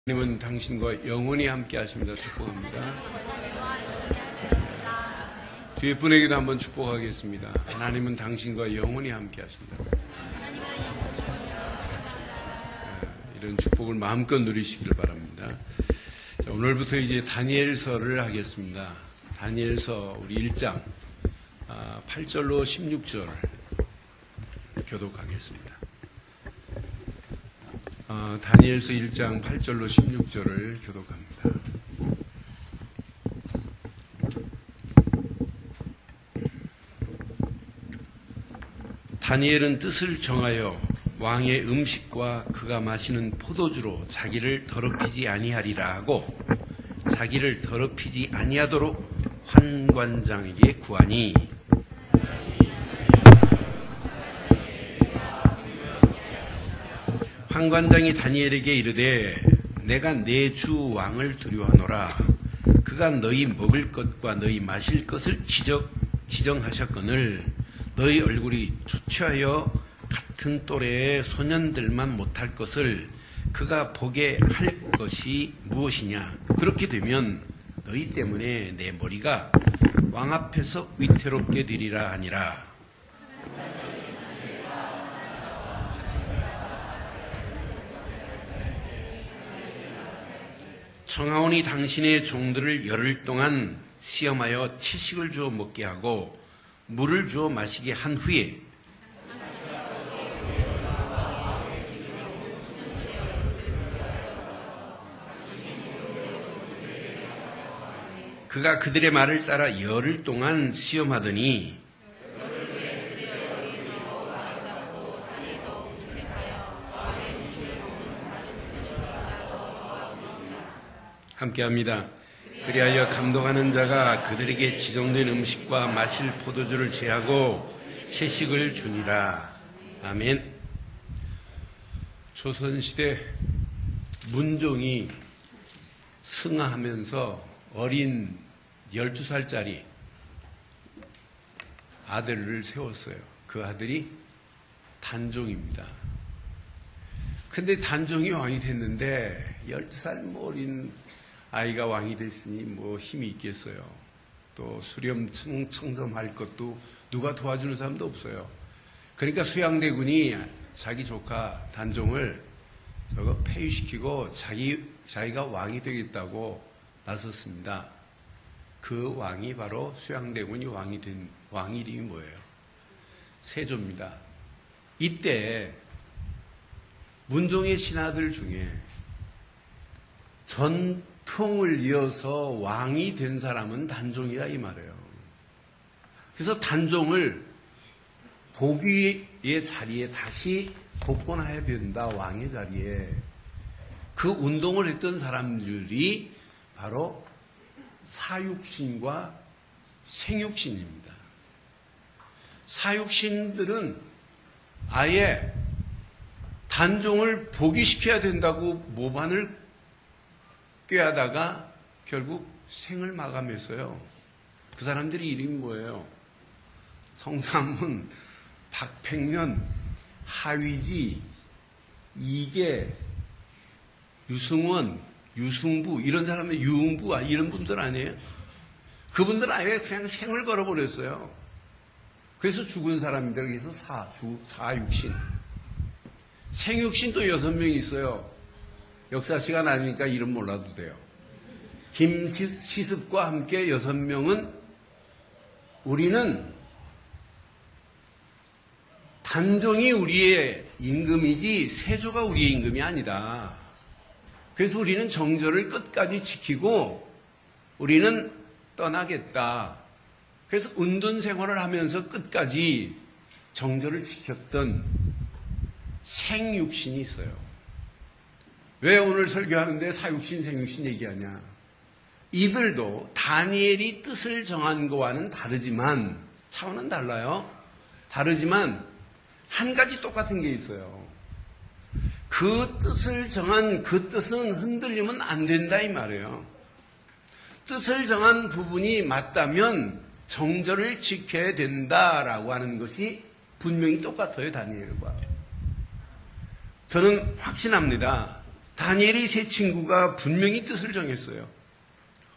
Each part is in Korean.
하나님은 당신과 영원히 함께 하십니다. 축복합니다. 뒤에 분에게도 한번 축복하겠습니다. 하나님은 당신과 영원히 함께 하신다. 이런 축복을 마음껏 누리시기를 바랍니다. 자, 오늘부터 이제 다니엘서를 하겠습니다. 다니엘서 우리 1장 8절로 16절 교독하겠습니다. 다니엘서 1장 8절로 16절을 교독합니다. 다니엘은 뜻을 정하여 왕의 음식과 그가 마시는 포도주로 자기를 더럽히지 아니하리라 하고 자기를 더럽히지 아니하도록 환관장에게 구하니 환관장이 다니엘에게 이르되 내가 내 주 왕을 두려워하노라. 그가 너희 먹을 것과 너희 마실 것을 지정하셨거늘 너희 얼굴이 초췌하여 같은 또래의 소년들만 못할 것을 그가 보게 할 것이 무엇이냐. 그렇게 되면 너희 때문에 내 머리가 왕 앞에서 위태롭게 되리라 하니라. 청하오니 당신의 종들을 열흘 동안 시험하여 채식을 주어 먹게 하고 물을 주어 마시게 한 후에 그가 그들의 말을 따라 열흘 동안 시험하더니 함께합니다. 그리하여 감독하는 자가 그들에게 지정된 음식과 마실 포도주를 제하고 채식을 주니라. 아멘. 조선시대 문종이 승하하면서 어린 12살짜리 아들을 세웠어요. 그 아들이 단종입니다. 근데 단종이 왕이 됐는데 12살 어린 아이가 왕이 됐으니 뭐 힘이 있겠어요. 또 수렴 청점할 것도 누가 도와주는 사람도 없어요. 그러니까 수양대군이 자기 조카 단종을 폐위시키고 자기가 왕이 되겠다고 나섰습니다. 그 왕이 바로 수양대군이 왕이 된 왕 이름이 뭐예요? 세조입니다. 이때 문종의 신하들 중에 전통을 이어서 왕이 된 사람은 단종이다 이 말이에요. 그래서 단종을 보기의 자리에 다시 복권해야 된다. 왕의 자리에. 그 운동을 했던 사람들이 바로 사육신과 생육신입니다. 사육신들은 아예 단종을 복위시켜야 된다고 모반을 꾀하다가 결국 생을 마감했어요. 그 사람들이 이름이 뭐예요? 성삼문, 박팽년, 하위지, 이계, 유승원, 유승부 이런 사람은 유흥부 이런 분들 아니에요? 그분들 아예 그냥 생을 걸어버렸어요. 그래서 죽은 사람들 그래서 사육신, 생육신도 6명 있어요. 역사 시간 아니니까 이름 몰라도 돼요. 김시습과 함께 6명은 우리는 단종이 우리의 임금이지 세조가 우리의 임금이 아니다. 그래서 우리는 정절을 끝까지 지키고 우리는 떠나겠다. 그래서 은둔 생활을 하면서 끝까지 정절을 지켰던 생육신이 있어요. 왜 오늘 설교하는데 사육신, 생육신 얘기하냐? 이들도 다니엘이 뜻을 정한 거와는 다르지만 차원은 달라요. 다르지만 한 가지 똑같은 게 있어요. 그 뜻을 정한 그 뜻은 흔들리면 안 된다 이 말이에요. 뜻을 정한 부분이 맞다면 정절을 지켜야 된다라고 하는 것이 분명히 똑같아요. 다니엘과. 저는 확신합니다. 다니엘이 세 친구가 분명히 뜻을 정했어요.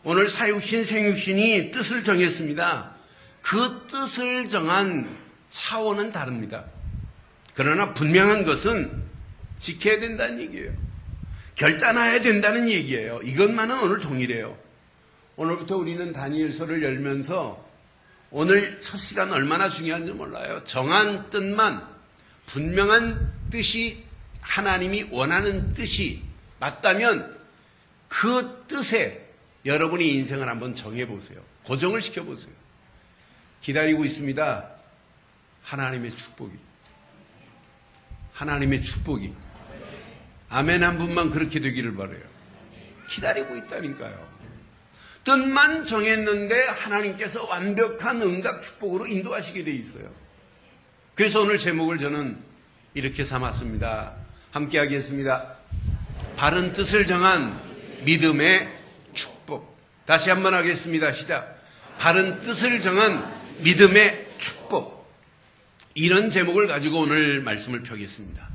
오늘 사육신, 생육신이 뜻을 정했습니다. 그 뜻을 정한 차원은 다릅니다. 그러나 분명한 것은 지켜야 된다는 얘기예요. 결단해야 된다는 얘기예요. 이것만은 오늘 동일해요. 오늘부터 우리는 다니엘서를 열면서 오늘 첫 시간 얼마나 중요한지 몰라요. 정한 뜻만, 분명한 뜻이, 하나님이 원하는 뜻이 맞다면 그 뜻에 여러분이 인생을 한번 정해보세요. 고정을 시켜보세요. 기다리고 있습니다. 하나님의 축복이. 하나님의 축복이. 아멘 한 분만 그렇게 되기를 바라요. 기다리고 있다니까요. 뜻만 정했는데 하나님께서 완벽한 응답 축복으로 인도하시게 돼 있어요. 그래서 오늘 제목을 저는 이렇게 삼았습니다. 함께 하겠습니다. 바른 뜻을 정한 믿음의 축복. 다시 한번 하겠습니다. 시작. 바른 뜻을 정한 믿음의 축복. 이런 제목을 가지고 오늘 말씀을 펴겠습니다.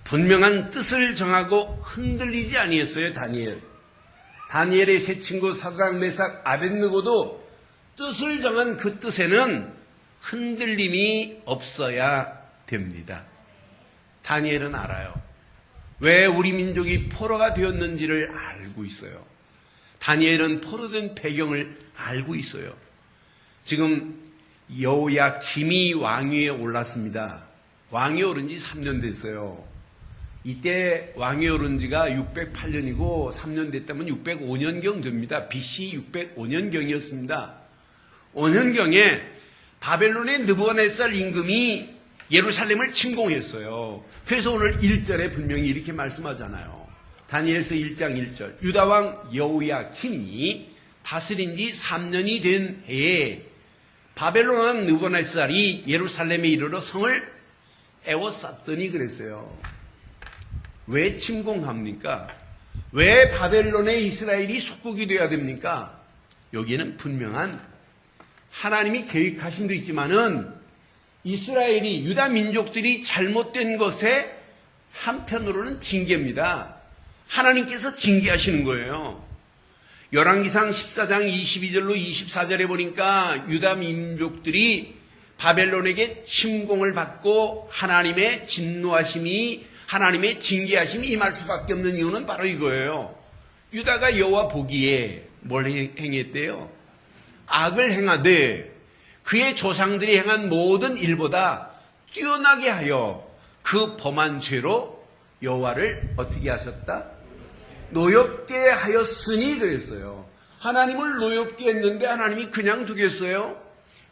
분명한 뜻을 정하고 흔들리지 아니했어요. 다니엘의 세 친구 사드락, 메삭, 아벳느고도 뜻을 정한 그 뜻에는 흔들림이 없어야 됩니다. 다니엘은 알아요. 왜 우리 민족이 포로가 되었는지를 알고 있어요. 다니엘은 포로된 배경을 알고 있어요. 지금 여호야김이 왕위에 올랐습니다. 왕위에 오른 지 3년 됐어요. 이때 왕위에 오른 지가 608년이고 3년 됐다면 605년경 됩니다. BC 605년경이었습니다. 5년경에 바벨론의 느부갓네살 임금이 예루살렘을 침공했어요. 그래서 오늘 1절에 분명히 이렇게 말씀하잖아요. 다니엘서 1장 1절. 유다왕 여호야김이 다스린 지 3년이 된 해에 바벨론 왕 느부갓네살이 예루살렘에 이르러 성을 에워쌌더니 그랬어요. 왜 침공합니까? 왜 바벨론에 이스라엘이 속국이 되어야 됩니까? 여기에는 분명한 하나님이 계획하심도 있지만은 이스라엘이, 유다 민족들이 잘못된 것에 한편으로는 징계입니다. 하나님께서 징계하시는 거예요. 열왕기상 14장 22절로 24절에 보니까 유다 민족들이 바벨론에게 침공을 받고 하나님의 진노하심이, 하나님의 징계하심이 임할 수밖에 없는 이유는 바로 이거예요. 유다가 여호와 보기에 뭘 행했대요? 악을 행하되 그의 조상들이 행한 모든 일보다 뛰어나게 하여 그 범한 죄로 여호와를 어떻게 하셨다? 노엽게 하였으니 그랬어요. 하나님을 노엽게 했는데 하나님이 그냥 두겠어요?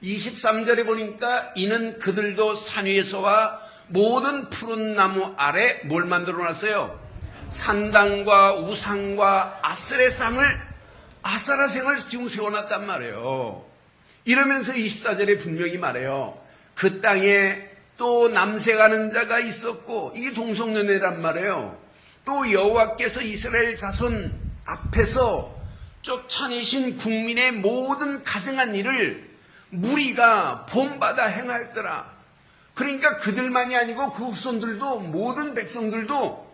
23절에 보니까 이는 그들도 산 위에서와 모든 푸른 나무 아래 뭘 만들어놨어요? 산당과 우상과 아세라상을 지금 세워놨단 말이에요. 이러면서 24절에 분명히 말해요. 그 땅에 또 남색하는 자가 있었고, 이게 동성연애란 말이에요. 또 여호와께서 이스라엘 자손 앞에서 쫓아내신 국민의 모든 가증한 일을 무리가 본받아 행하였더라. 그러니까 그들만이 아니고 그 후손들도, 모든 백성들도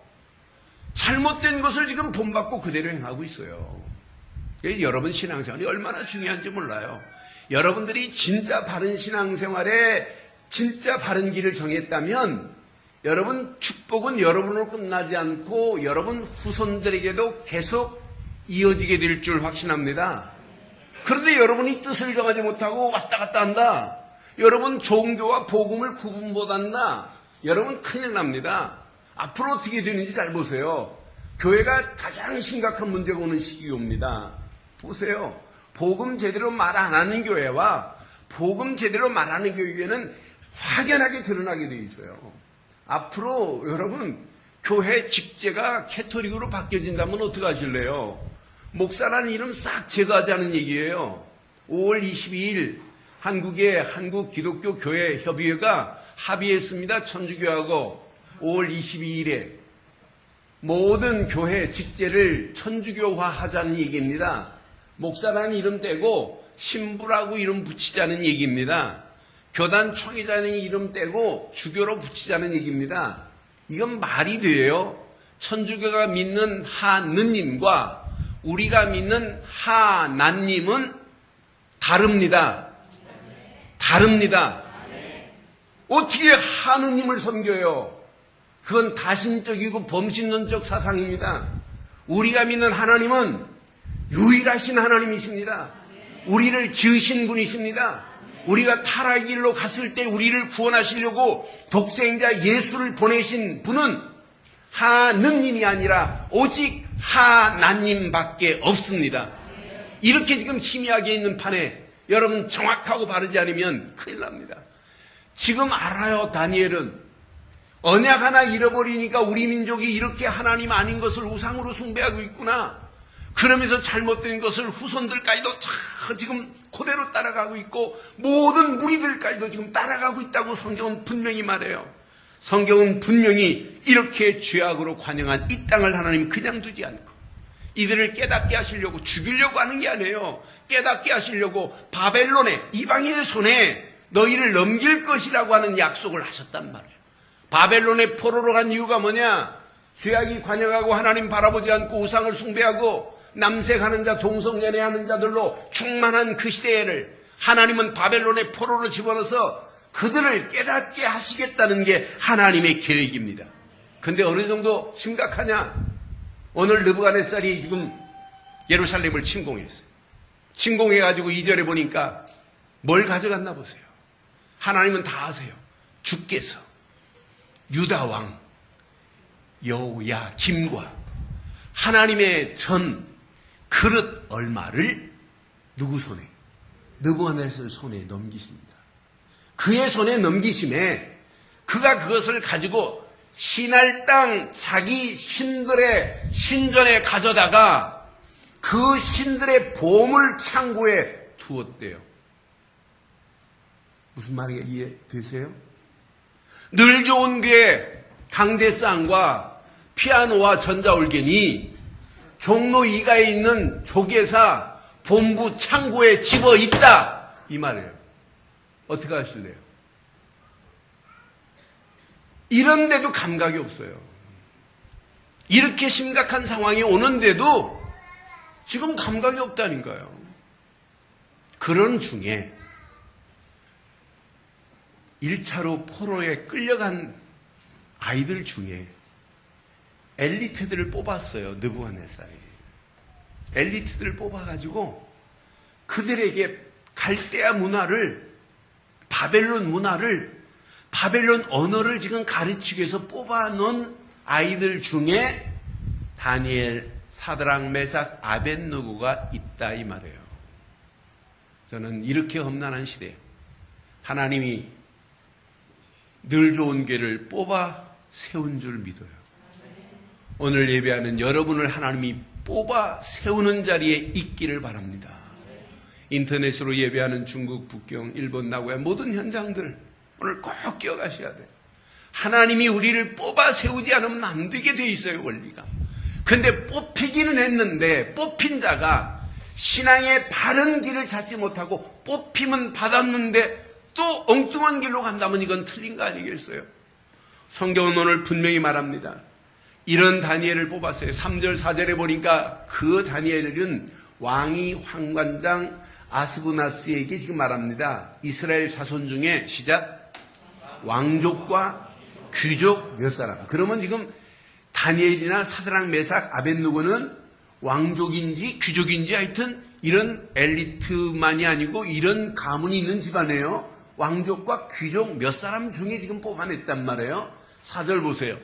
잘못된 것을 지금 본받고 그대로 행하고 있어요. 여러분 신앙생활이 얼마나 중요한지 몰라요. 여러분들이 진짜 바른 신앙생활에 진짜 바른 길을 정했다면 여러분 축복은 여러분으로 끝나지 않고 여러분 후손들에게도 계속 이어지게 될 줄 확신합니다. 그런데 여러분이 뜻을 정하지 못하고 왔다 갔다 한다. 여러분 종교와 복음을 구분 못한다. 여러분 큰일 납니다. 앞으로 어떻게 되는지 잘 보세요. 교회가 가장 심각한 문제가 오는 시기가 옵니다. 보세요. 복음 제대로 말 안 하는 교회와 복음 제대로 말하는 교회는 확연하게 드러나게 되어 있어요. 앞으로 여러분 교회 직제가 캐토릭으로 바뀌어진다면 어떻게 하실래요? 목사라는 이름 싹 제거하자는 얘기예요. 5월 22일 한국의 한국기독교교회협의회가 합의했습니다. 천주교하고 5월 22일에 모든 교회 직제를 천주교화 하자는 얘기입니다. 목사라는 이름 떼고 신부라고 이름 붙이자는 얘기입니다. 교단 총회장의 이름 떼고 주교로 붙이자는 얘기입니다. 이건 말이 돼요? 천주교가 믿는 하느님과 우리가 믿는 하나님은 다릅니다. 다릅니다. 어떻게 하느님을 섬겨요? 그건 다신적이고 범신론적 사상입니다. 우리가 믿는 하나님은 유일하신 하나님이십니다. 우리를 지으신 분이십니다. 우리가 타락의 길로 갔을 때 우리를 구원하시려고 독생자 예수를 보내신 분은 하느님이 아니라 오직 하나님밖에 없습니다. 이렇게 지금 희미하게 있는 판에 여러분 정확하고 바르지 않으면 큰일 납니다. 지금 알아요. 다니엘은 언약 하나 잃어버리니까 우리 민족이 이렇게 하나님 아닌 것을 우상으로 숭배하고 있구나. 그러면서 잘못된 것을 후손들까지도 지금 그대로 따라가고 있고 모든 무리들까지도 지금 따라가고 있다고 성경은 분명히 말해요. 성경은 분명히 이렇게 죄악으로 관영한 이 땅을 하나님 그냥 두지 않고 이들을 깨닫게 하시려고 죽이려고 하는 게 아니에요. 깨닫게 하시려고 바벨론의 이방인의 손에 너희를 넘길 것이라고 하는 약속을 하셨단 말이에요. 바벨론의 포로로 간 이유가 뭐냐? 죄악이 관영하고 하나님 바라보지 않고 우상을 숭배하고 남색하는 자, 동성연애하는 자들로 충만한 그 시대를 하나님은 바벨론의 포로로 집어넣어서 그들을 깨닫게 하시겠다는 게 하나님의 계획입니다. 근데 어느 정도 심각하냐? 오늘 느부갓네살이 지금 예루살렘을 침공했어요. 침공해가지고 2절에 보니까 뭘 가져갔나 보세요. 하나님은 다 아세요. 주께서 유다 왕 여호야김과 하나님의 전 그릇 얼마를 누구 손에? 느부갓네살 손에 넘기십니다. 그의 손에 넘기심에 그가 그것을 가지고 신할 땅 자기 신들의 신전에 가져다가 그 신들의 보물 창고에 두었대요. 무슨 말이 이해되세요? 늘 좋은 교회 강대상과 피아노와 전자올겐이 종로 2가에 있는 조계사 본부 창고에 집어 있다 이 말이에요. 어떻게 하실래요? 이런데도 감각이 없어요. 이렇게 심각한 상황이 오는데도 지금 감각이 없다니까요. 그런 중에 1차로 포로에 끌려간 아이들 중에 엘리트들을 뽑았어요. 느부갓네살이. 엘리트들을 뽑아가지고 그들에게 갈대아 문화를 바벨론 문화를 바벨론 언어를 지금 가르치기 위해서 뽑아놓은 아이들 중에 다니엘, 사드락, 메삭, 아벳느고가 있다 이 말이에요. 저는 이렇게 험난한 시대에 하나님이 늘 좋은 교회를 뽑아 세운 줄 믿어요. 오늘 예배하는 여러분을 하나님이 뽑아 세우는 자리에 있기를 바랍니다. 인터넷으로 예배하는 중국, 북경, 일본, 나고야 모든 현장들 오늘 꼭 기억하셔야 돼요. 하나님이 우리를 뽑아 세우지 않으면 안 되게 돼 있어요, 원리가. 근데 뽑히기는 했는데 뽑힌 자가 신앙의 바른 길을 찾지 못하고 뽑힘은 받았는데 또 엉뚱한 길로 간다면 이건 틀린 거 아니겠어요? 성경은 오늘 분명히 말합니다. 이런 다니엘을 뽑았어요. 3절 4절에 보니까 그 다니엘은 왕이 환관장 아스부나스에게 지금 말합니다. 이스라엘 자손 중에 시작 왕족과 귀족 몇 사람. 그러면 지금 다니엘이나 사드락 메삭 아벳느고는 왕족인지 귀족인지 하여튼 이런 엘리트만이 아니고 이런 가문이 있는 집안이에요. 왕족과 귀족 몇 사람 중에 지금 뽑아냈단 말이에요. 4절 보세요.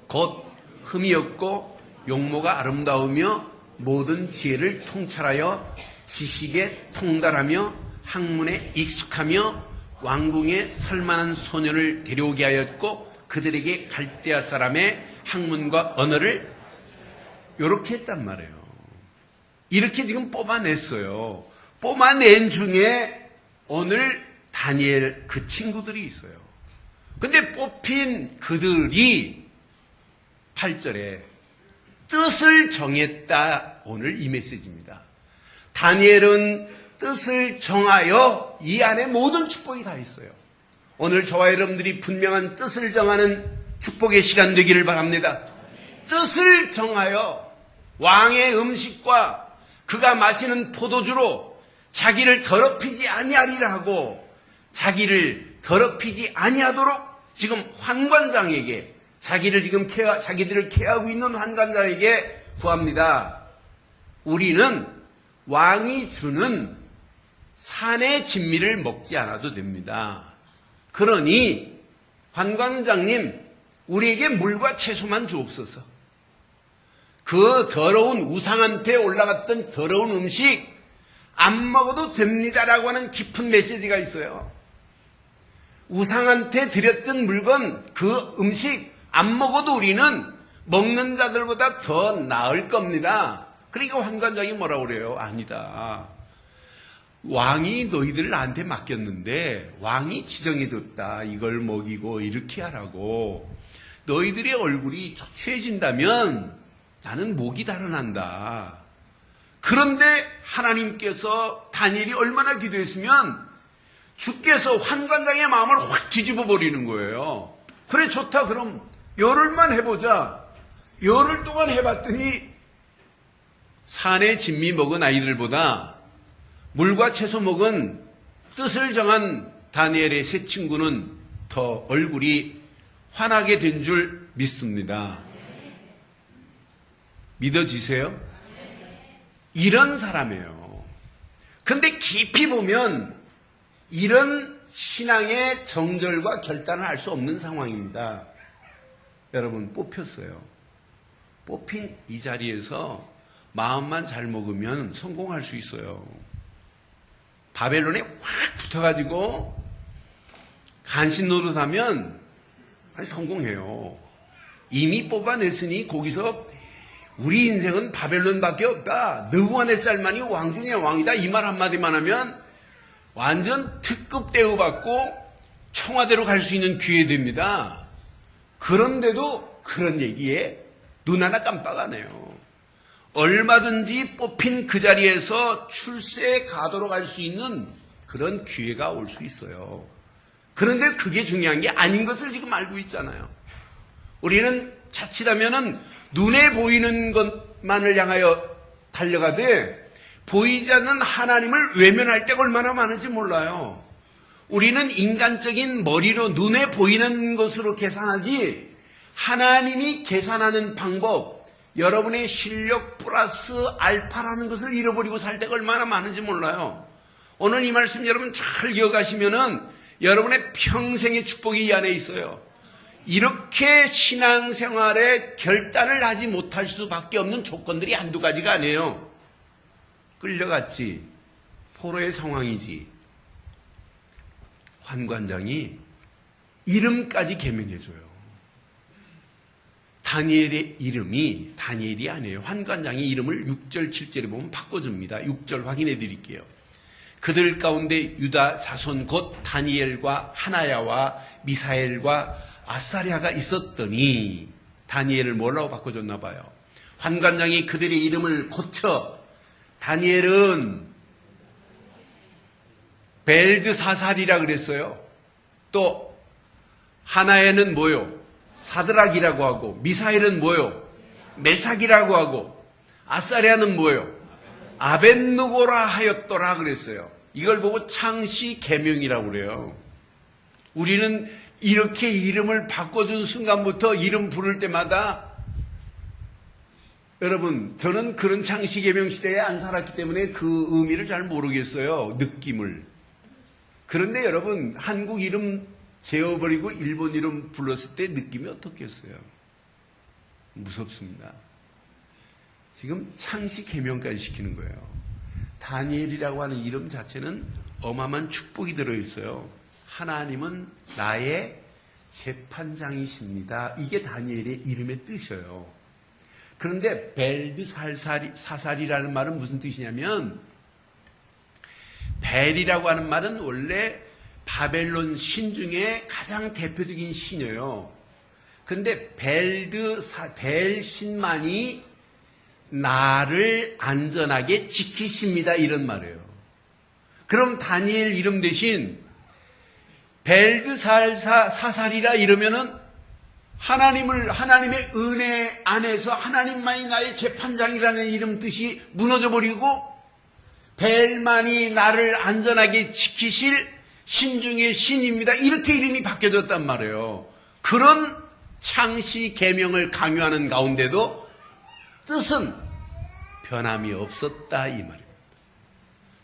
곧 흠이 없고 용모가 아름다우며 모든 지혜를 통찰하여 지식에 통달하며 학문에 익숙하며 왕궁에 설만한 소년을 데려오게 하였고 그들에게 갈대아 사람의 학문과 언어를 이렇게 했단 말이에요. 이렇게 지금 뽑아냈어요. 뽑아낸 중에 오늘 다니엘 그 친구들이 있어요. 근데 뽑힌 그들이 8절에 뜻을 정했다. 오늘 이 메시지입니다. 다니엘은 뜻을 정하여 이 안에 모든 축복이 다 있어요. 오늘 저와 여러분들이 분명한 뜻을 정하는 축복의 시간 되기를 바랍니다. 뜻을 정하여 왕의 음식과 그가 마시는 포도주로 자기를 더럽히지 아니하리라 하고 자기를 더럽히지 아니하도록 지금 환관장에게 자기들을 케어하고 있는 환관장에게 구합니다. 우리는 왕이 주는 산의 진미를 먹지 않아도 됩니다. 그러니 환관장님, 우리에게 물과 채소만 주옵소서. 그 더러운 우상한테 올라갔던 더러운 음식 안 먹어도 됩니다라고 하는 깊은 메시지가 있어요. 우상한테 드렸던 물건, 그 음식 안 먹어도 우리는 먹는 자들보다 더 나을 겁니다. 그러니까 환관장이 뭐라고 그래요? 아니다. 왕이 너희들을 나한테 맡겼는데 왕이 지정해줬다. 이걸 먹이고 이렇게 하라고. 너희들의 얼굴이 초췌해진다면 나는 목이 달아난다. 그런데 하나님께서 다니엘이 얼마나 기도했으면 주께서 환관장의 마음을 확 뒤집어 버리는 거예요. 그래, 좋다. 그럼 열흘만 해보자. 열흘 동안 해봤더니 산의 진미 먹은 아이들보다 물과 채소 먹은 뜻을 정한 다니엘의 세 친구는 더 얼굴이 환하게 된 줄 믿습니다. 믿어지세요? 이런 사람이에요. 근데 깊이 보면 이런 신앙의 정절과 결단을 할 수 없는 상황입니다. 여러분, 뽑혔어요. 뽑힌 이 자리에서 마음만 잘 먹으면 성공할 수 있어요. 바벨론에 확 붙어가지고 간신 노릇하면 성공해요. 이미 뽑아냈으니 거기서 우리 인생은 바벨론밖에 없다. 느부갓네살만이 왕 중에 왕이다. 이 말 한마디만 하면 완전 특급 대우받고 청와대로 갈 수 있는 기회 됩니다. 그런데도 그런 얘기에 눈 하나 깜빡 안 해요. 얼마든지 뽑힌 그 자리에서 출세에 가도록 할 수 있는 그런 기회가 올 수 있어요. 그런데 그게 중요한 게 아닌 것을 지금 알고 있잖아요. 우리는 자칫하면은 눈에 보이는 것만을 향하여 달려가되 보이지 않는 하나님을 외면할 때가 얼마나 많은지 몰라요. 우리는 인간적인 머리로 눈에 보이는 것으로 계산하지 하나님이 계산하는 방법, 여러분의 실력 플러스 알파라는 것을 잃어버리고 살 때가 얼마나 많은지 몰라요. 오늘 이 말씀 여러분 잘 기억하시면은 여러분의 평생의 축복이 이 안에 있어요. 이렇게 신앙생활에 결단을 하지 못할 수밖에 없는 조건들이 한두 가지가 아니에요. 끌려갔지, 포로의 상황이지, 환관장이 이름까지 개명해줘요. 다니엘의 이름이 다니엘이 아니에요. 환관장의 이름을 6절 7절에 보면 바꿔줍니다. 6절 확인해 드릴게요. 그들 가운데 유다 자손 곧 다니엘과 하나야와 미사엘과 아사랴가 있었더니 다니엘을 뭐라고 바꿔줬나 봐요. 환관장이 그들의 이름을 고쳐 다니엘은 벨드사살이라 그랬어요. 또 하나야는 뭐요? 사드락이라고 하고, 미사엘은 뭐요? 메삭이라고 하고, 아사랴는 뭐요? 아벳느고라 하였더라 그랬어요. 이걸 보고 창시 계명이라고 그래요. 우리는 이렇게 이름을 바꿔준 순간부터 이름 부를 때마다, 여러분, 저는 그런 창시 계명 시대에 안 살았기 때문에 그 의미를 잘 모르겠어요. 느낌을. 그런데 여러분, 한국 이름 재워버리고 일본 이름 불렀을 때 느낌이 어떻겠어요? 무섭습니다. 지금 창시 계명까지 시키는 거예요. 다니엘이라고 하는 이름 자체는 어마어마한 축복이 들어있어요. 하나님은 나의 재판장이십니다. 이게 다니엘의 이름의 뜻이에요. 그런데 벨드사살이라는 말은 무슨 뜻이냐면, 벨이라고 하는 말은 원래 바벨론 신 중에 가장 대표적인 신이에요. 근데 벨 신만이 나를 안전하게 지키십니다. 이런 말이에요. 그럼 다니엘 이름 대신 벨드사살이라 이러면은 하나님의 은혜 안에서 하나님만이 나의 재판장이라는 이름 뜻이 무너져버리고 벨만이 나를 안전하게 지키실 신중의 신입니다. 이렇게 이름이 바뀌어졌단 말이에요. 그런 창시 계명을 강요하는 가운데도 뜻은 변함이 없었다 이 말입니다.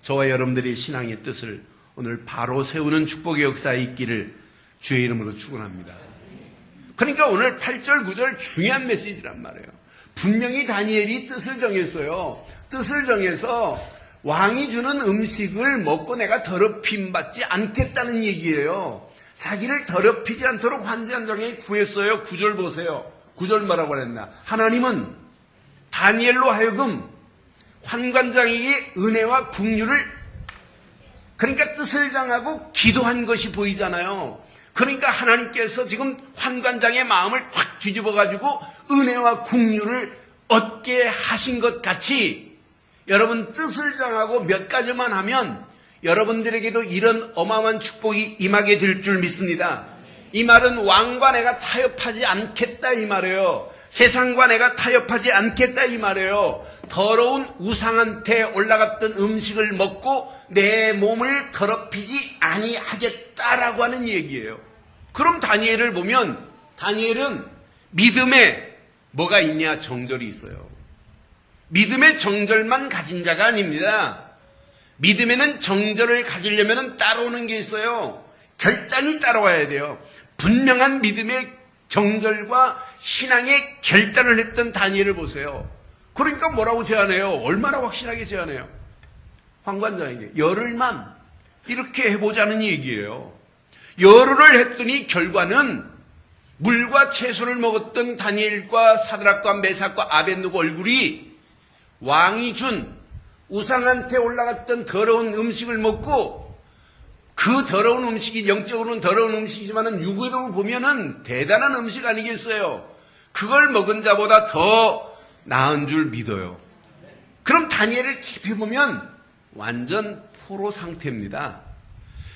저와 여러분들의 신앙의 뜻을 오늘 바로 세우는 축복의 역사에 있기를 주의 이름으로 축원합니다. 그러니까 오늘 8절 9절 중요한 메시지란 말이에요. 분명히 다니엘이 뜻을 정했어요. 뜻을 정해서 왕이 주는 음식을 먹고 내가 더럽힘 받지 않겠다는 얘기예요. 자기를 더럽히지 않도록 환관장에 구했어요. 9절 보세요. 9절 뭐라고 그랬나? 하나님은 다니엘로 하여금 환관장에게 은혜와 긍휼을, 그러니까 뜻을 정하고 기도한 것이 보이잖아요. 그러니까 하나님께서 지금 환관장의 마음을 확 뒤집어가지고 은혜와 긍휼을 얻게 하신 것 같이 여러분 뜻을 정하고 몇 가지만 하면 여러분들에게도 이런 어마어마한 축복이 임하게 될 줄 믿습니다. 이 말은 왕과 내가 타협하지 않겠다 이 말이에요. 세상과 내가 타협하지 않겠다 이 말이에요. 더러운 우상한테 올라갔던 음식을 먹고 내 몸을 더럽히지 아니하겠다라고 하는 얘기예요. 그럼 다니엘을 보면 다니엘은 믿음에 뭐가 있냐? 정절이 있어요. 믿음의 정절만 가진 자가 아닙니다. 믿음에는 정절을 가지려면 따라오는 게 있어요. 결단이 따라와야 돼요. 분명한 믿음의 정절과 신앙의 결단을 했던 다니엘을 보세요. 그러니까 뭐라고 제안해요? 얼마나 확실하게 제안해요? 환관장에게 열흘만 이렇게 해보자는 얘기예요. 열흘을 했더니 결과는 물과 채소를 먹었던 다니엘과 사드락과 메삭과 아벳느고 얼굴이 왕이 준 우상한테 올라갔던 더러운 음식을 먹고, 그 더러운 음식이 영적으로는 더러운 음식이지만 육으로 보면은 대단한 음식 아니겠어요? 그걸 먹은 자보다 더 나은 줄 믿어요. 그럼 다니엘을 깊이 보면 완전 포로 상태입니다.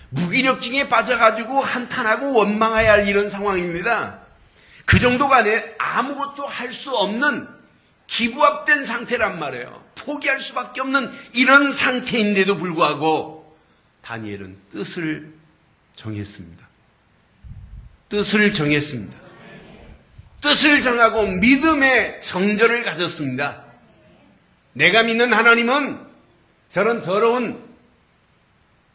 무기력증에 빠져가지고 한탄하고 원망해야 할 이런 상황입니다. 그 정도가 아니에요. 아무것도 할 수 없는 기부합된 상태란 말이에요. 포기할 수밖에 없는 이런 상태인데도 불구하고 다니엘은 뜻을 정했습니다. 뜻을 정했습니다. 뜻을 정하고 믿음의 정절을 가졌습니다. 내가 믿는 하나님은 저런 더러운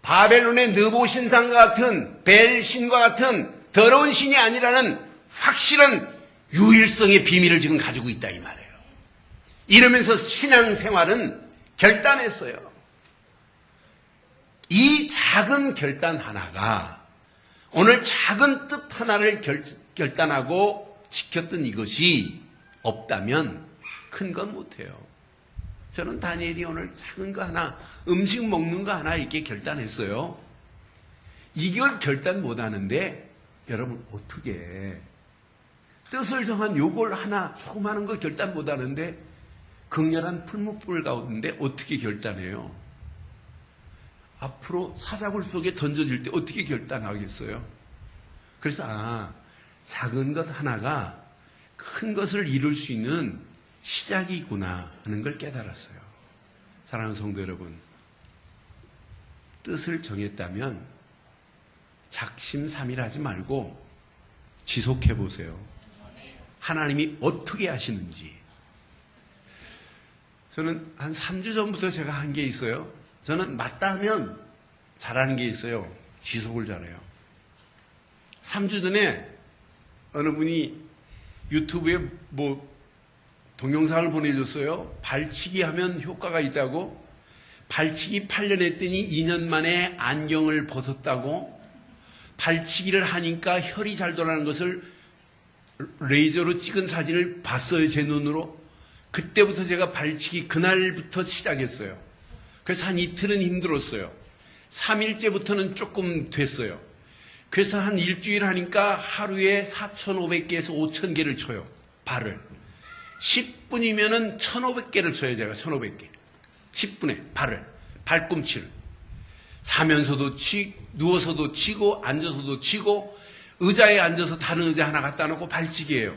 바벨론의 느보 신상과 같은 벨 신과 같은 더러운 신이 아니라는 확실한 유일성의 비밀을 지금 가지고 있다 이 말이에요. 이러면서 신앙생활은 결단했어요. 이 작은 결단 하나가 오늘 작은 뜻 하나를 결단하고 지켰던 이것이 없다면 큰 건 못해요. 저는 다니엘이 오늘 작은 거 하나, 음식 먹는 거 하나 이렇게 결단했어요. 이걸 결단 못하는데 여러분 어떻게 뜻을 정한 요걸 하나 조그마한 걸 결단 못하는데 극렬한 풀무불 가운데 어떻게 결단해요? 앞으로 사자굴 속에 던져질 때 어떻게 결단하겠어요? 그래서 작은 것 하나가 큰 것을 이룰 수 있는 시작이구나 하는 걸 깨달았어요. 사랑하는 성도 여러분, 뜻을 정했다면 작심삼일하지 말고 지속해 보세요. 하나님이 어떻게 하시는지. 저는 한 3주 전부터 제가 한 게 있어요. 저는 맞다 하면 잘하는 게 있어요. 지속을 잘해요. 3주 전에 어느 분이 유튜브에 동영상을 보내줬어요. 발치기 하면 효과가 있다고. 발치기 8년 했더니 2년 만에 안경을 벗었다고. 발치기를 하니까 혈이 잘 돌아가는 것을 레이저로 찍은 사진을 봤어요. 제 눈으로. 그때부터 제가 발치기 그날부터 시작했어요. 그래서 한 이틀은 힘들었어요. 3일째부터는 조금 됐어요. 그래서 한 일주일 하니까 하루에 4,500개에서 5,000개를 쳐요. 발을. 10분이면은 1,500개를 쳐요. 제가 1,500개. 10분에 발을. 발꿈치를. 자면서도 누워서도 치고 앉아서도 치고 의자에 앉아서 다른 의자 하나 갖다 놓고 발치기 해요.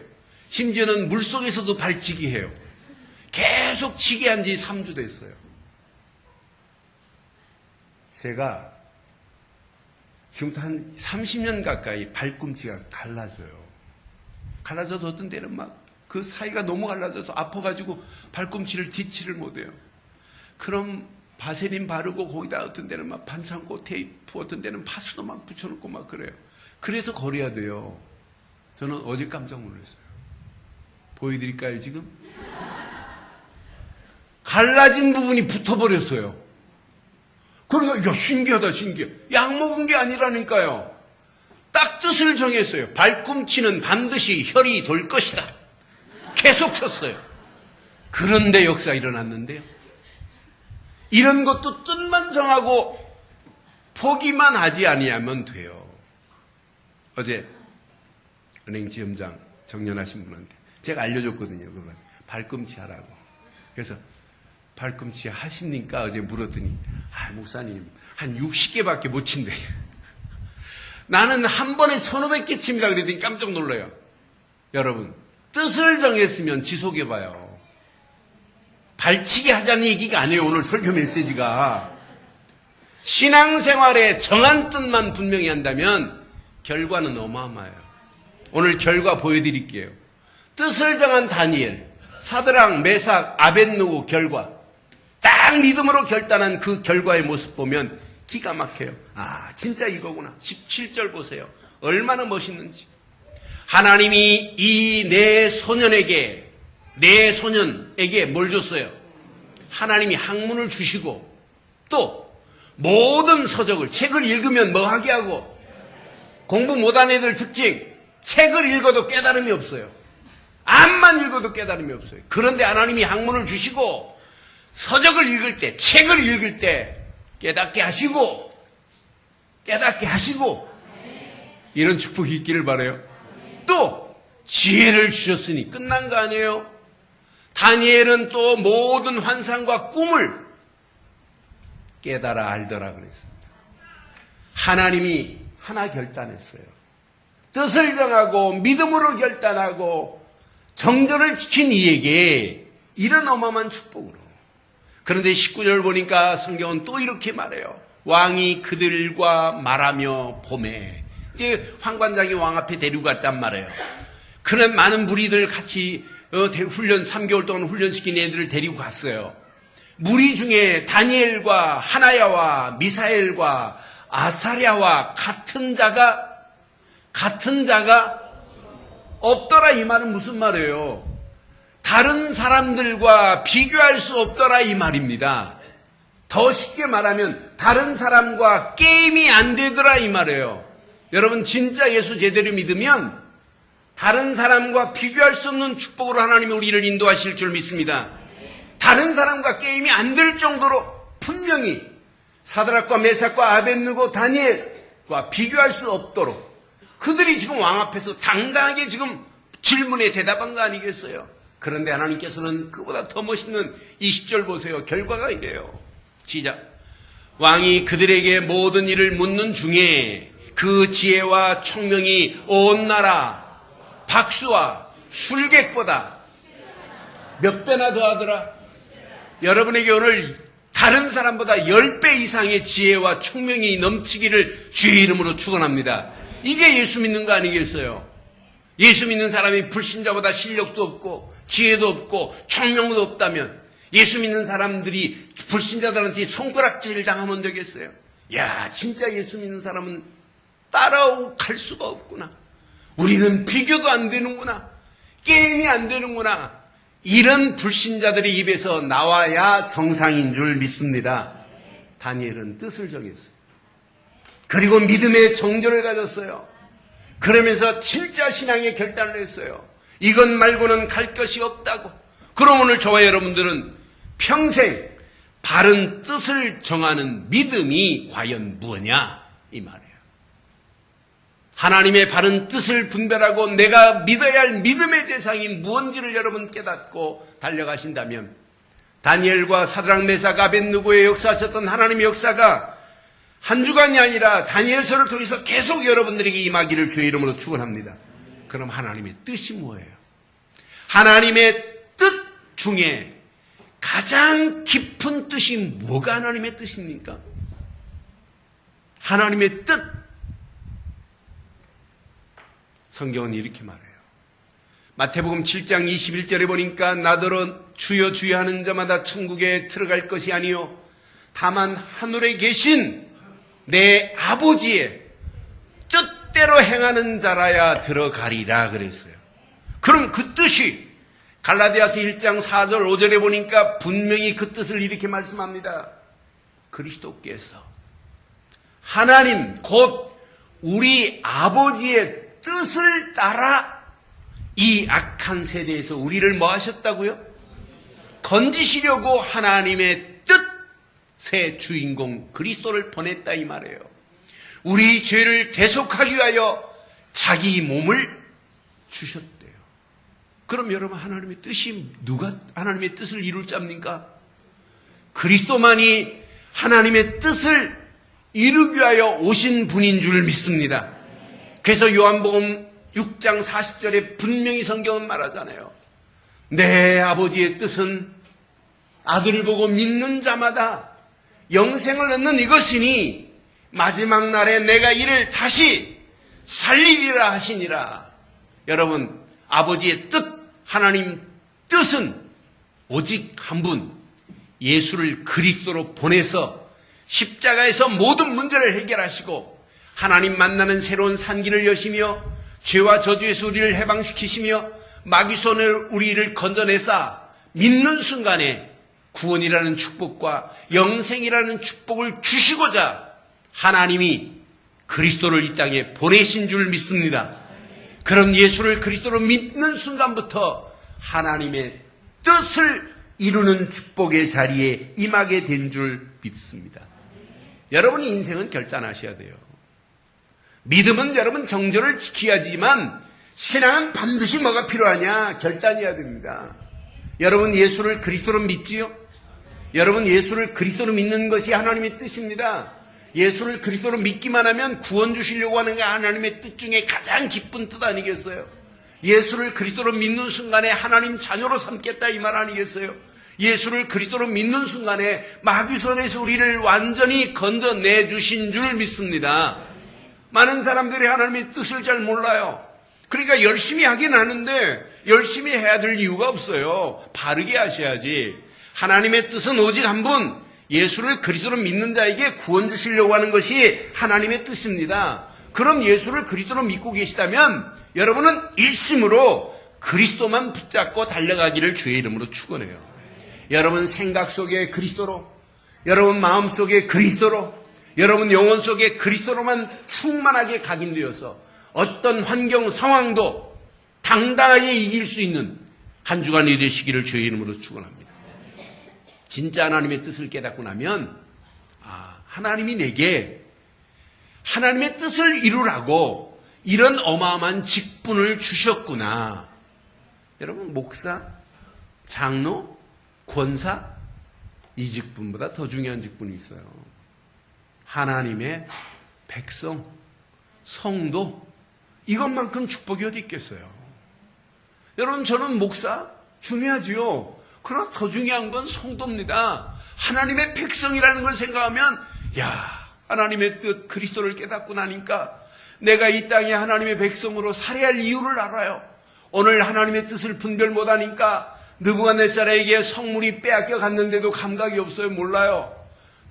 심지어는 물속에서도 발치기 해요. 계속 치게 한 지 3주 됐어요. 제가 지금부터 한 30년 가까이 발꿈치가 갈라져요. 갈라져서 어떤 때는 막 그 사이가 너무 갈라져서 아파가지고 발꿈치를 딛지를 못해요. 그럼 바세린 바르고 거기다 어떤 데는 막 반창고 테이프, 어떤 데는 파스도 막 붙여놓고 막 그래요. 그래서 걸어야 돼요. 저는 어제 깜짝 놀랐어요. 보여드릴까요 지금? 갈라진 부분이 붙어버렸어요. 그러니까 야 신기하다 신기해. 약 먹은 게 아니라니까요. 딱 뜻을 정했어요. 발꿈치는 반드시 혈이 돌 것이다. 계속 쳤어요. 그런데 역사 일어났는데요. 이런 것도 뜻만 정하고 포기만 하지 아니하면 돼요. 어제 은행지점장 정년하신 분한테 제가 알려줬거든요. 그러면 발꿈치 하라고. 그래서 발꿈치 하십니까? 어제 물었더니 목사님 한 60개밖에 못 친대. 나는 한 번에 1500개 칩니다. 그랬더니 깜짝 놀라요. 여러분 뜻을 정했으면 지속해봐요. 발치기 하자는 얘기가 아니에요. 오늘 설교 메시지가. 신앙생활에 정한 뜻만 분명히 한다면 결과는 어마어마해요. 오늘 결과 보여드릴게요. 뜻을 정한 다니엘, 사드락, 메삭, 아벳느고 결과. 딱 믿음으로 결단한 그 결과의 모습 보면 기가 막혀요. 진짜 이거구나. 17절 보세요. 얼마나 멋있는지. 하나님이 이 내 소년에게 뭘 줬어요? 하나님이 학문을 주시고 또 모든 서적을 책을 읽으면 뭐 하게 하고 공부 못한 애들 특징 책을 읽어도 깨달음이 없어요. 암만 읽어도 깨달음이 없어요. 그런데 하나님이 학문을 주시고 서적을 읽을 때 책을 읽을 때 깨닫게 하시고 이런 축복이 있기를 바라요. 또 지혜를 주셨으니 끝난 거 아니에요? 다니엘은 또 모든 환상과 꿈을 깨달아 알더라 그랬습니다. 하나님이 하나 결단했어요. 뜻을 정하고 믿음으로 결단하고 정절을 지킨 이에게 이런 어마어마한 축복으로. 그런데 19절 보니까 성경은 또 이렇게 말해요. 왕이 그들과 말하며 보매. 이제 황관장이 왕 앞에 데리고 갔단 말이에요. 그런 많은 무리들 같이 훈련 3개월 동안 훈련시킨 애들을 데리고 갔어요. 무리 중에 다니엘과 하나야와 미사엘과 아사랴와 같은 자가 없더라. 이 말은 무슨 말이에요? 다른 사람들과 비교할 수 없더라 이 말입니다. 더 쉽게 말하면 다른 사람과 게임이 안 되더라 이 말이에요. 여러분 진짜 예수 제대로 믿으면 다른 사람과 비교할 수 없는 축복으로 하나님이 우리를 인도하실 줄 믿습니다. 다른 사람과 게임이 안 될 정도로 분명히 사드락과 메삭과 아벳느고 다니엘과 비교할 수 없도록 그들이 지금 왕 앞에서 당당하게 지금 질문에 대답한 거 아니겠어요? 그런데 하나님께서는 그보다 더 멋있는 20절 보세요. 결과가 이래요. 시작. 왕이 그들에게 모든 일을 묻는 중에 그 지혜와 총명이 온 나라 박수와 술객보다 몇 배나 더하더라. 여러분에게 오늘 다른 사람보다 10배 이상의 지혜와 총명이 넘치기를 주의 이름으로 축원합니다. 이게 예수 믿는 거 아니겠어요? 예수 믿는 사람이 불신자보다 실력도 없고 지혜도 없고 총명도 없다면 예수 믿는 사람들이 불신자들한테 손가락질 당하면 되겠어요? 야, 진짜 예수 믿는 사람은 따라갈 수가 없구나. 우리는 비교도 안 되는구나. 게임이 안 되는구나. 이런 불신자들의 입에서 나와야 정상인 줄 믿습니다. 다니엘은 뜻을 정했어요. 그리고 믿음의 정절을 가졌어요. 그러면서 진짜 신앙의 결단을 했어요. 이것 말고는 갈 것이 없다고. 그럼 오늘 저와 여러분들은 평생 바른 뜻을 정하는 믿음이 과연 무엇냐 이 말이에요. 하나님의 바른 뜻을 분별하고 내가 믿어야 할 믿음의 대상이 무엇인지를 여러분 깨닫고 달려가신다면 다니엘과 사드락 메삭 아벳느고의 역사하셨던 하나님의 역사가 한 주간이 아니라 다니엘서를 통해서 계속 여러분들에게 임하기를 주의 이름으로 축원합니다. 그럼 하나님의 뜻이 뭐예요? 하나님의 뜻 중에 가장 깊은 뜻이 뭐가 하나님의 뜻입니까? 하나님의 뜻. 성경은 이렇게 말해요. 마태복음 7장 21절에 보니까 나더러 주여 주여 하는 자마다 천국에 들어갈 것이 아니요 다만 하늘에 계신 내 아버지의 뜻대로 행하는 자라야 들어가리라 그랬어요. 그럼 그 뜻이 갈라디아서 1장 4절 5절에 보니까 분명히 그 뜻을 이렇게 말씀합니다. 그리스도께서 하나님 곧 우리 아버지의 뜻을 따라 이 악한 세대에서 우리를 뭐 하셨다고요? 건지시려고 하나님의 뜻의 주인공 그리스도를 보냈다 이 말이에요. 우리 죄를 대속하기 위하여 자기 몸을 주셨대요. 그럼 여러분 하나님의 뜻이 누가 하나님의 뜻을 이룰 자입니까? 그리스도만이 하나님의 뜻을 이루기 위하여 오신 분인 줄 믿습니다. 그래서 요한복음 6장 40절에 분명히 성경은 말하잖아요. 내 아버지의 뜻은 아들을 보고 믿는 자마다 영생을 얻는 이것이니 마지막 날에 내가 이를 다시 살리리라 하시니라. 여러분 아버지의 뜻 하나님 뜻은 오직 한 분 예수를 그리스도로 보내서 십자가에서 모든 문제를 해결하시고 하나님 만나는 새로운 산길을 여시며 죄와 저주에서 우리를 해방시키시며 마귀손을 우리를 건져내사 믿는 순간에 구원이라는 축복과 영생이라는 축복을 주시고자 하나님이 그리스도를 이 땅에 보내신 줄 믿습니다. 그런 예수를 그리스도로 믿는 순간부터 하나님의 뜻을 이루는 축복의 자리에 임하게 된 줄 믿습니다. 여러분이 인생은 결단하셔야 돼요. 믿음은 여러분 정절을 지켜야지만 신앙은 반드시 뭐가 필요하냐? 결단해야 됩니다. 여러분 예수를 그리스도로 믿지요? 여러분 예수를 그리스도로 믿는 것이 하나님의 뜻입니다. 예수를 그리스도로 믿기만 하면 구원 주시려고 하는 게 하나님의 뜻 중에 가장 기쁜 뜻 아니겠어요? 예수를 그리스도로 믿는 순간에 하나님 자녀로 삼겠다 이 말 아니겠어요? 예수를 그리스도로 믿는 순간에 마귀손에서 우리를 완전히 건져내 주신 줄 믿습니다. 많은 사람들이 하나님의 뜻을 잘 몰라요. 그러니까 열심히 하긴 하는데 열심히 해야 될 이유가 없어요. 바르게 하셔야지. 하나님의 뜻은 오직 한 분, 예수를 그리스도로 믿는 자에게 구원 주시려고 하는 것이 하나님의 뜻입니다. 그럼 예수를 그리스도로 믿고 계시다면 여러분은 일심으로 그리스도만 붙잡고 달려가기를 주의 이름으로 축원해요. 여러분 생각 속에 그리스도로, 여러분 마음 속에 그리스도로, 여러분 영혼 속에 그리스도로만 충만하게 각인되어서 어떤 환경 상황도 당당하게 이길 수 있는 한 주간이 되시기를 주의 이름으로 축원합니다. 진짜 하나님의 뜻을 깨닫고 나면 하나님이 내게 하나님의 뜻을 이루라고 이런 어마어마한 직분을 주셨구나. 여러분 목사, 장로, 권사 이 직분보다 더 중요한 직분이 있어요. 하나님의 백성, 성도 이것만큼 축복이 어디 있겠어요. 여러분 저는 목사 중요하지요. 그러나 더 중요한 건 성도입니다. 하나님의 백성이라는 걸 생각하면 하나님의 뜻 그리스도를 깨닫고 나니까 내가 이 땅에 하나님의 백성으로 살아야 할 이유를 알아요. 오늘 하나님의 뜻을 분별 못하니까 느부갓네살에게 성물이 빼앗겨 갔는데도 감각이 없어요. 몰라요.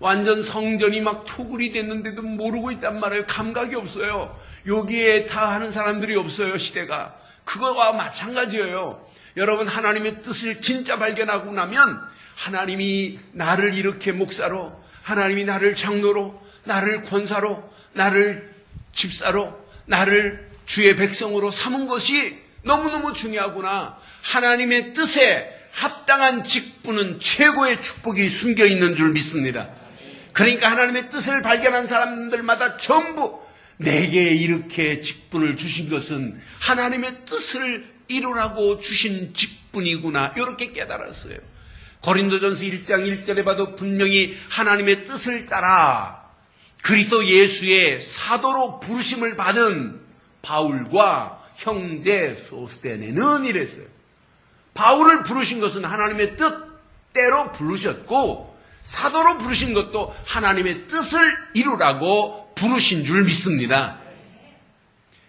완전 성전이 막 토굴이 됐는데도 모르고 있단 말이에요. 감각이 없어요. 여기에 다 하는 사람들이 없어요. 시대가. 그거와 마찬가지예요. 여러분 하나님의 뜻을 진짜 발견하고 나면 하나님이 나를 이렇게 목사로, 하나님이 나를 장로로, 나를 권사로, 나를 집사로, 나를 주의 백성으로 삼은 것이 너무너무 중요하구나. 하나님의 뜻에 합당한 직분은 최고의 축복이 숨겨있는 줄 믿습니다. 그러니까 하나님의 뜻을 발견한 사람들마다 전부 내게 이렇게 직분을 주신 것은 하나님의 뜻을 이루라고 주신 직분이구나 이렇게 깨달았어요. 고린도전서 1장 1절에 봐도 분명히 하나님의 뜻을 따라 그리스도 예수의 사도로 부르심을 받은 바울과 형제 소스테네는 이랬어요. 바울을 부르신 것은 하나님의 뜻대로 부르셨고 사도로 부르신 것도 하나님의 뜻을 이루라고 부르신 줄 믿습니다.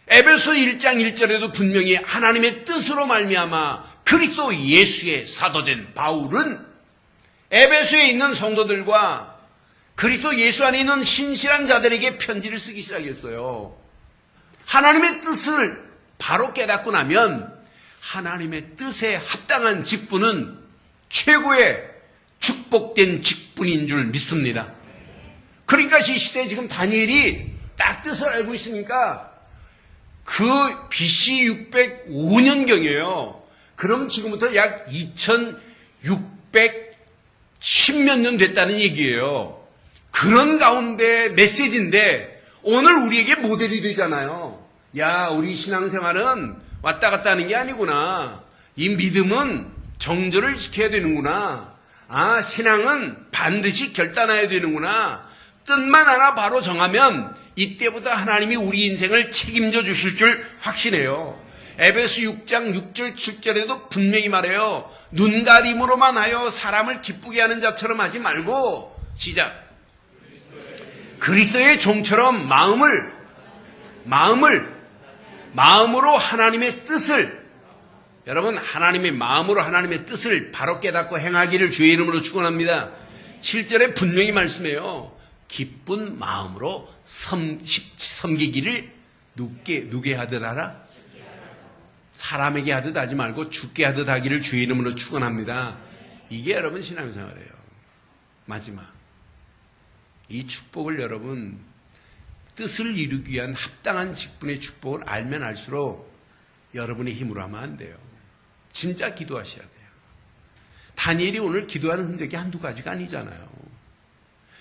에베소 1장 1절에도 분명히 하나님의 뜻으로 말미암아 그리스도 예수의 사도된 바울은 에베소에 있는 성도들과 그리스도 예수 안에 있는 신실한 자들에게 편지를 쓰기 시작했어요. 하나님의 뜻을 바로 깨닫고 나면 하나님의 뜻에 합당한 직분은 최고의 축복된 직분인 줄 믿습니다. 그러니까 이 시대에 지금 다니엘이 딱 뜻을 알고 있으니까 그 BC 605년경이에요. 그럼 지금부터 약 2610몇 년 됐다는 얘기예요. 그런 가운데 메시지인데 오늘 우리에게 모델이 되잖아요. 야, 우리 신앙생활은 왔다 갔다 하는 게 아니구나. 이 믿음은 정절을 지켜야 되는구나. 아, 신앙은 반드시 결단해야 되는구나. 뜻만 하나 바로 정하면 이때부터 하나님이 우리 인생을 책임져 주실 줄 확신해요. 에베소 6장 6절 7절에도 분명히 말해요. 눈가림으로만 하여 사람을 기쁘게 하는 자처럼 하지 말고 시작. 그리스도의 종처럼 마음으로 하나님의 뜻을, 여러분 하나님의 마음으로 하나님의 뜻을 바로 깨닫고 행하기를 주의 이름으로 축원합니다. 7절에 분명히 말씀해요. 기쁜 마음으로 섬기기를 누게 하듯 하라? 사람에게 하듯 하지 말고 주께 하듯 하기를 주의 이름으로 축원합니다. 이게 여러분 신앙생활이에요. 마지막 이 축복을 여러분 뜻을 이루기 위한 합당한 직분의 축복을 알면 알수록 여러분의 힘으로 하면 안 돼요. 진짜 기도하셔야 돼요. 다니엘이 오늘 기도하는 흔적이 한두 가지가 아니잖아요.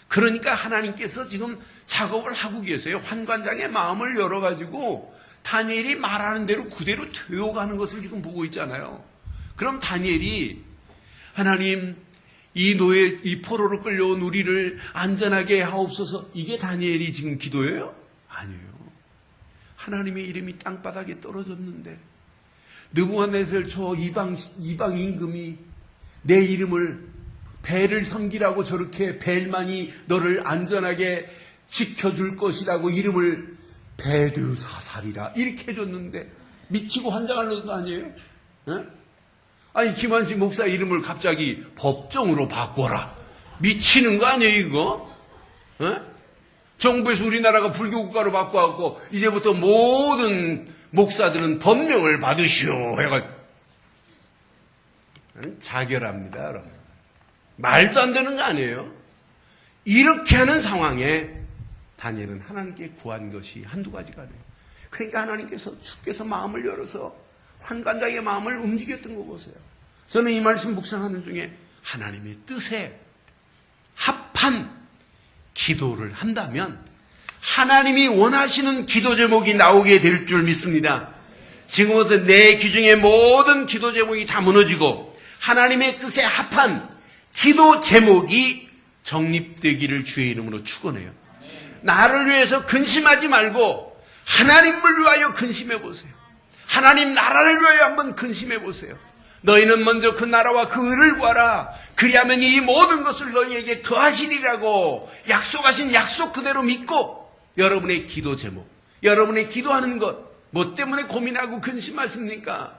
그러니까 하나님께서 지금 작업을 하고 계세요. 환관장의 마음을 열어가지고 다니엘이 말하는 대로 그대로 되어가는 것을 지금 보고 있잖아요. 그럼 다니엘이 하나님 이 포로로 끌려온 우리를 안전하게 하옵소서, 이게 다니엘이 지금 기도예요? 아니에요. 하나님의 이름이 땅바닥에 떨어졌는데 느부갓네살 저 이방 임금이 내 이름을 벨을 섬기라고 저렇게 벨만이 너를 안전하게 지켜줄 것이라고 이름을 베드사살이라 이렇게 해줬는데 미치고 환장할 것도 아니에요? 에? 아니 김한식 목사 이름을 갑자기 법정으로 바꿔라. 미치는 거 아니에요 이거? 에? 정부에서 우리나라가 불교국가로 바꿔갖고 이제부터 모든 목사들은 법명을 받으시오 해가지고 자결합니다 여러분. 말도 안 되는 거 아니에요? 이렇게 하는 상황에 다니엘은 하나님께 구한 것이 한두 가지가 아니에요. 그러니까 하나님께서 주께서 마음을 열어서 환관장의 마음을 움직였던 거 보세요. 저는 이 말씀 묵상하는 중에 하나님의 뜻에 합한 기도를 한다면 하나님이 원하시는 기도 제목이 나오게 될 줄 믿습니다. 지금부터 내 기중의 모든 기도 제목이 다 무너지고 하나님의 뜻에 합한 기도 제목이 정립되기를 주의 이름으로 축원해요. 나를 위해서 근심하지 말고 하나님을 위하여 근심해 보세요. 하나님 나라를 위하여 한번 근심해 보세요. 너희는 먼저 그 나라와 그 의를 구하라. 그리하면 이 모든 것을 너희에게 더하시리라고 약속하신 약속 그대로 믿고 여러분의 기도 제목, 여러분의 기도하는 것, 뭐 때문에 고민하고 근심하십니까?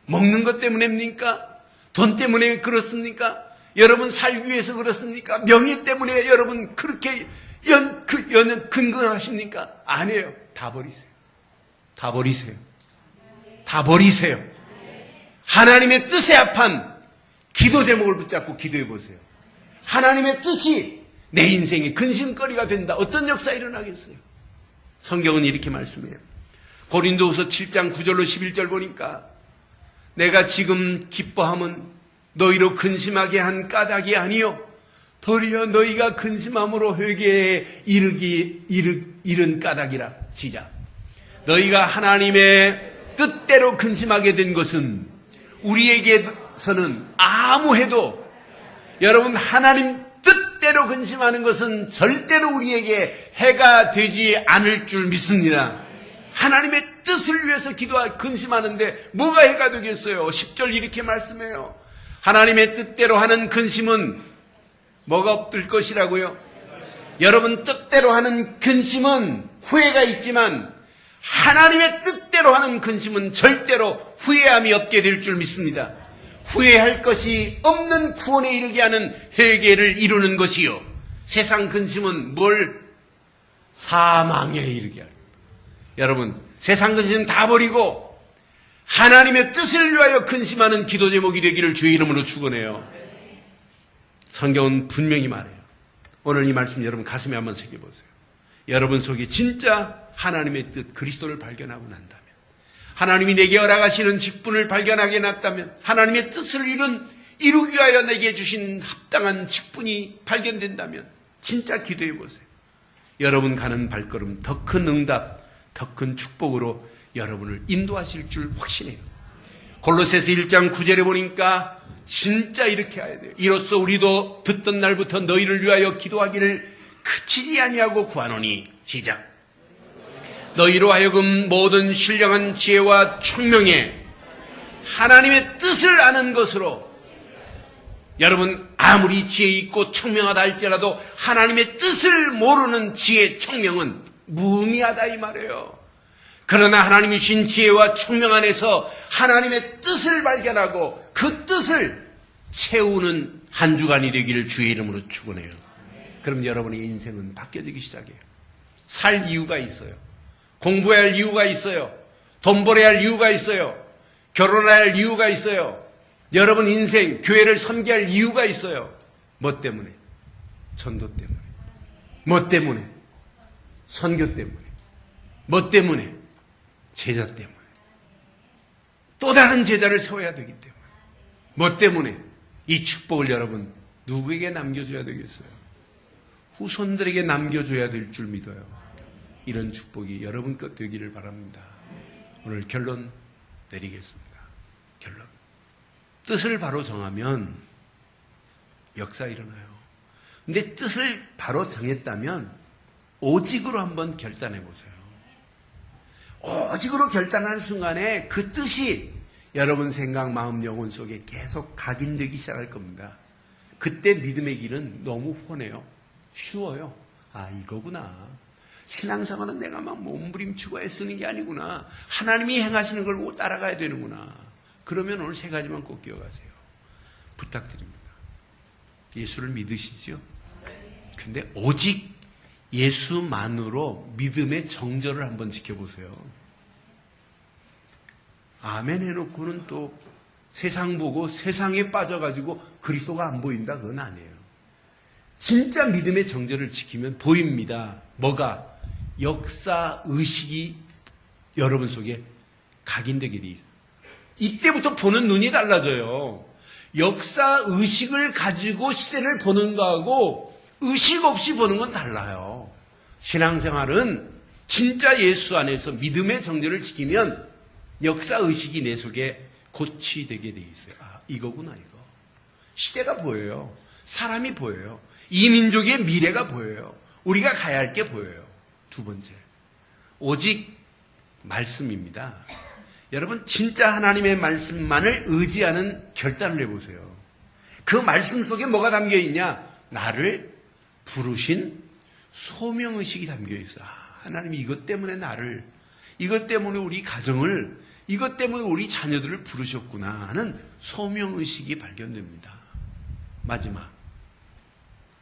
먹는 것 때문입니까? 돈 때문에 그렇습니까? 여러분 살기 위해서 그렇습니까? 명예 때문에 여러분 그렇게 근근하십니까? 아니에요. 다 버리세요. 다 버리세요. 다 버리세요. 하나님의 뜻에 합한 기도 제목을 붙잡고 기도해 보세요. 하나님의 뜻이 내 인생의 근심거리가 된다. 어떤 역사 일어나겠어요? 성경은 이렇게 말씀해요. 고린도후서 7장 9절로 11절 보니까 내가 지금 기뻐함은 너희로 근심하게 한 까닭이 아니요 도리어 너희가 근심함으로 회개에 이른 까닭이라. 시작. 너희가 하나님의 뜻대로 근심하게 된 것은 우리에게서는 아무 해도, 여러분 하나님 뜻대로 뜻대로 근심하는 것은 절대로 우리에게 해가 되지 않을 줄 믿습니다. 하나님의 뜻을 위해서 근심하는데 뭐가 해가 되겠어요? 10절 이렇게 말씀해요. 하나님의 뜻대로 하는 근심은 뭐가 없을 것이라고요? 여러분, 뜻대로 하는 근심은 후회가 있지만 하나님의 뜻대로 하는 근심은 절대로 후회함이 없게 될 줄 믿습니다. 후회할 것이 없는 구원에 이르게 하는 회개를 이루는 것이요, 세상 근심은 뭘? 사망에 이르게 하는. 여러분, 세상 근심은 다 버리고 하나님의 뜻을 위하여 근심하는 기도 제목이 되기를 주의 이름으로 축원해요. 성경은 분명히 말해요. 오늘 이 말씀 여러분 가슴에 한번 새겨보세요. 여러분 속에 진짜 하나님의 뜻, 그리스도를 발견하고 난다면, 하나님이 내게 허락하시는 직분을 발견하게 났다면, 하나님의 뜻을 이루기 위하여 내게 주신 합당한 직분이 발견된다면 진짜 기도해 보세요. 여러분 가는 발걸음 더 큰 응답, 더 큰 축복으로 여러분을 인도하실 줄 확신해요. 골로새서 1장 9절에 보니까 진짜 이렇게 해야 돼요. 이로써 우리도 듣던 날부터 너희를 위하여 기도하기를 그치지 아니하고 구하노니. 시작. 너희로 하여금 모든 신령한 지혜와 총명에 하나님의 뜻을 아는 것으로. 여러분, 아무리 지혜 있고 총명하다 할지라도 하나님의 뜻을 모르는 지혜, 총명은 무의미하다 이 말이에요. 그러나 하나님이 주신 지혜와 총명 안에서 하나님의 뜻을 발견하고 그 뜻을 채우는 한 주간이 되기를 주의 이름으로 축원해요. 그럼 여러분의 인생은 바뀌어지기 시작해요. 살 이유가 있어요. 공부해야 할 이유가 있어요. 돈 벌어야 할 이유가 있어요. 결혼해야 할 이유가 있어요. 여러분 인생, 교회를 섬겨야 할 이유가 있어요. 뭐 때문에? 전도 때문에. 뭐 때문에? 선교 때문에. 뭐 때문에? 제자 때문에. 또 다른 제자를 세워야 되기 때문에. 뭐 때문에? 이 축복을 여러분 누구에게 남겨줘야 되겠어요? 후손들에게 남겨줘야 될 줄 믿어요. 이런 축복이 여러분 것 되기를 바랍니다. 오늘 결론 내리겠습니다. 결론. 뜻을 바로 정하면 역사 일어나요. 근데 뜻을 바로 정했다면 오직으로 한번 결단해 보세요. 오직으로 결단하는 순간에 그 뜻이 여러분 생각, 마음, 영혼 속에 계속 각인되기 시작할 겁니다. 그때 믿음의 길은 너무 훤해요. 쉬워요. 아, 이거구나. 신앙생활은 내가 막 몸부림치고 애쓰는 게 아니구나. 하나님이 행하시는 걸 보고 따라가야 되는구나. 그러면 오늘 세 가지만 꼭 기억하세요. 부탁드립니다. 예수를 믿으시죠? 근데 오직 예수만으로 믿음의 정절을 한번 지켜보세요. 아멘 해놓고는 또 세상 보고 세상에 빠져가지고 그리스도가 안 보인다, 그건 아니에요. 진짜 믿음의 정절을 지키면 보입니다. 뭐가? 역사 의식이 여러분 속에 각인되게 돼 있어요. 이때부터 보는 눈이 달라져요. 역사 의식을 가지고 시대를 보는 거하고 의식 없이 보는 건 달라요. 신앙생활은 진짜 예수 안에서 믿음의 정절을 지키면 역사 의식이 내 속에 고취되게 돼 있어요. 아, 이거구나, 이거. 시대가 보여요. 사람이 보여요. 이 민족의 미래가 보여요. 우리가 가야 할 게 보여요. 두 번째, 오직 말씀입니다. 여러분, 진짜 하나님의 말씀만을 의지하는 결단을 해보세요. 그 말씀 속에 뭐가 담겨 있냐? 나를 부르신 소명의식이 담겨 있어. 하나님이 이것 때문에 나를, 이것 때문에 우리 가정을, 이것 때문에 우리 자녀들을 부르셨구나 하는 소명의식이 발견됩니다. 마지막,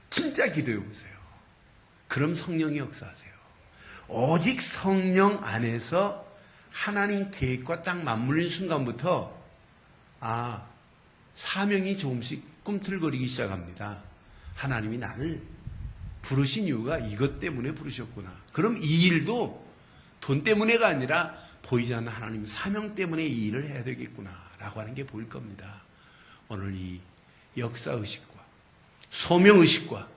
진짜 기도해 보세요. 그럼 성령이 역사하세요. 오직 성령 안에서 하나님 계획과 딱 맞물린 순간부터 사명이 조금씩 꿈틀거리기 시작합니다. 하나님이 나를 부르신 이유가 이것 때문에 부르셨구나. 그럼 이 일도 돈 때문에가 아니라 보이지 않는 하나님 사명 때문에 이 일을 해야 되겠구나 라고 하는 게 보일 겁니다. 오늘 이 역사의식과 소명의식과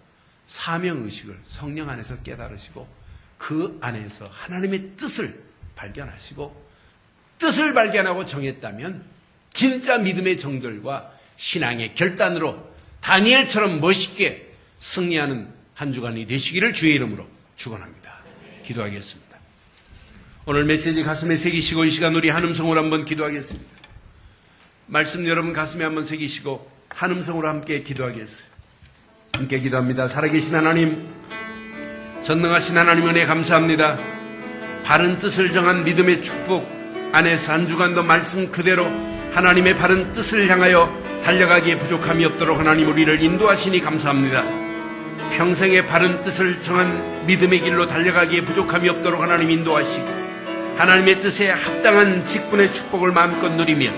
사명의식을 성령 안에서 깨달으시고 그 안에서 하나님의 뜻을 발견하시고 뜻을 발견하고 정했다면 진짜 믿음의 정절과 신앙의 결단으로 다니엘처럼 멋있게 승리하는 한 주간이 되시기를 주의 이름으로 축원합니다. 기도하겠습니다. 오늘 메시지 가슴에 새기시고 이 시간 우리 한음성으로 한번 기도하겠습니다. 말씀 여러분 가슴에 한번 새기시고 한음성으로 함께 기도하겠습니다. 함께 기도합니다. 살아계신 하나님, 전능하신 하나님 은혜 감사합니다. 바른 뜻을 정한 믿음의 축복 안에서 한 주간도 말씀 그대로 하나님의 바른 뜻을 향하여 달려가기에 부족함이 없도록 하나님 우리를 인도하시니 감사합니다. 평생의 바른 뜻을 정한 믿음의 길로 달려가기에 부족함이 없도록 하나님 인도하시고 하나님의 뜻에 합당한 직분의 축복을 마음껏 누리며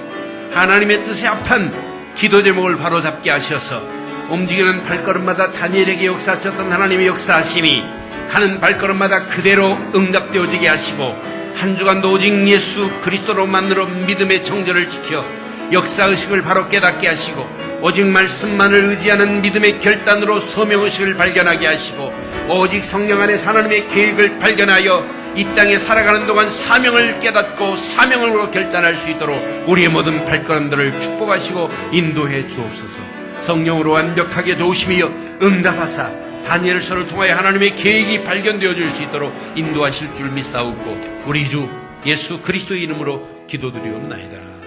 하나님의 뜻에 합한 기도 제목을 바로잡게 하셔서 움직이는 발걸음마다 다니엘에게 역사하셨던 하나님의 역사하심이 가는 발걸음마다 그대로 응답되어지게 하시고 한 주간도 오직 예수 그리스도로만으로 믿음의 정절을 지켜 역사의식을 바로 깨닫게 하시고 오직 말씀만을 의지하는 믿음의 결단으로 소명의식을 발견하게 하시고 오직 성령 안에서 하나님의 계획을 발견하여 이 땅에 살아가는 동안 사명을 깨닫고 사명으로 결단할 수 있도록 우리의 모든 발걸음들을 축복하시고 인도해 주옵소서. 성령으로 완벽하게 도우시며 응답하사 다니엘서를 통하여 하나님의 계획이 발견되어질 수 있도록 인도하실 줄 믿사옵고 우리 주 예수 그리스도의 이름으로 기도드리옵나이다.